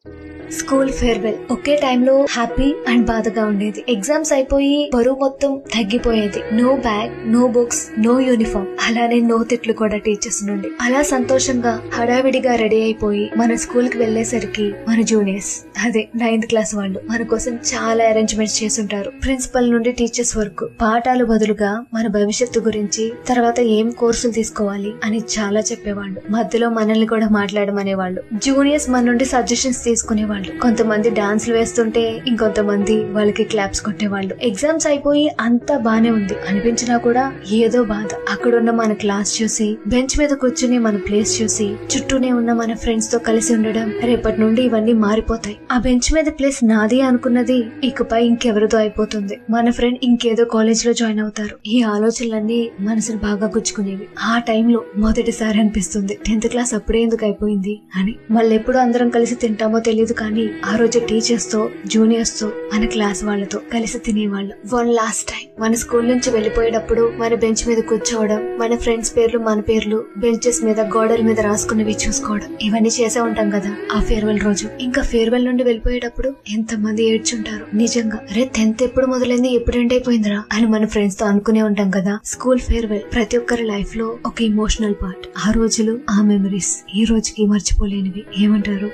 School farewell ఒకే టైంలో happy and బాధగా ఉండేది. ఎగ్జామ్స్ అయిపోయి బరువు మొత్తం తగ్గిపోయేది. No bag, no books, no uniform, అలానే నో తిట్లు కూడా టీచర్స్ నుండి. అలా సంతోషంగా హడావిడిగా రెడీ అయిపోయి మన స్కూల్ కి వెళ్లేసరికి మన జూనియర్స్, అదే 9th క్లాస్ వాళ్ళు మన కోసం చాలా అరేంజ్మెంట్స్ చేసుంటారు. ప్రిన్సిపల్ నుండి టీచర్స్ వరకు పాఠాలు బదులుగా మన భవిష్యత్తు గురించి, తర్వాత ఏం కోర్సులు తీసుకోవాలి అని చాలా చెప్పేవాళ్ళు. మధ్యలో మనల్ని కూడా మాట్లాడమనేవాళ్ళు. జూనియర్స్ మన నుండి సజెషన్స్ తీసుకునేవాళ్ళు. కొంతమంది డాన్స్లు వేస్తుంటే ఇంకొంతమంది వాళ్ళకి క్లాప్స్ కొట్టేవాళ్ళు. ఎగ్జామ్స్ అయిపోయి అంతా బానే ఉంది అనిపించినా కూడా ఏదో బాధ. అక్కడున్న మన క్లాస్ చూసి, బెంచ్ మీద కూర్చుని మన ప్లేస్ చూసి, చుట్టూనే ఉన్న మన ఫ్రెండ్స్ తో కలిసి ఉండడం, రేపటి నుండి ఇవన్నీ మారిపోతాయి. ఆ బెంచ్ మీద ప్లేస్ నాది అనుకున్నది ఇకపై ఇంకెవరిదో అయిపోతుంది. మన ఫ్రెండ్ ఇంకేదో కాలేజ్ లో జాయిన్ అవుతారు. ఈ ఆలోచనలన్నీ మనసును బాగా గుచ్చుకునేవి. ఆ టైంలో మొదటిసారి అనిపిస్తుంది 10th క్లాస్ అప్పుడే ఎందుకు అయిపోయింది అని. మళ్ళెప్పుడు అందరం కలిసి తింటామో తెలియదు కానీ ఆ రోజు టీచర్స్ తో, జూనియర్స్ తో, మన క్లాస్ వాళ్ళతో కలిసి తినేవాళ్ళం. వన్ లాస్ట్ టైం మన స్కూల్ నుంచి వెళ్లిపోయేటప్పుడు మన బెంచ్ మీద కూర్చోవడం, మన ఫ్రెండ్స్ పేర్లు, మన పేర్లు బెంచెస్ మీద, గోడల మీద రాసుకున్నవి చూసుకోవడం, ఇవన్నీ చేసే ఉంటాం కదా ఆ ఫేర్వెల్ రోజు. ఇంకా ఫేర్వెల్ నుండి వెళ్లిపోయేటప్పుడు ఎంత మంది ఏడ్చుంటారు నిజంగా. రే 10th ఎప్పుడు మొదలైంది, ఎప్పుడు ఎండ్ అయిపోయిందిరా అని మన ఫ్రెండ్స్ తో అనుకునే ఉంటాం కదా. స్కూల్ ఫేర్వెల్ ప్రతి ఒక్కరి లైఫ్ లో ఒక ఇమోషనల్ పార్ట్. ఆ రోజులు, ఆ మెమరీస్ ఈ రోజుకి మర్చిపోలేనివి. ఏమంటారు?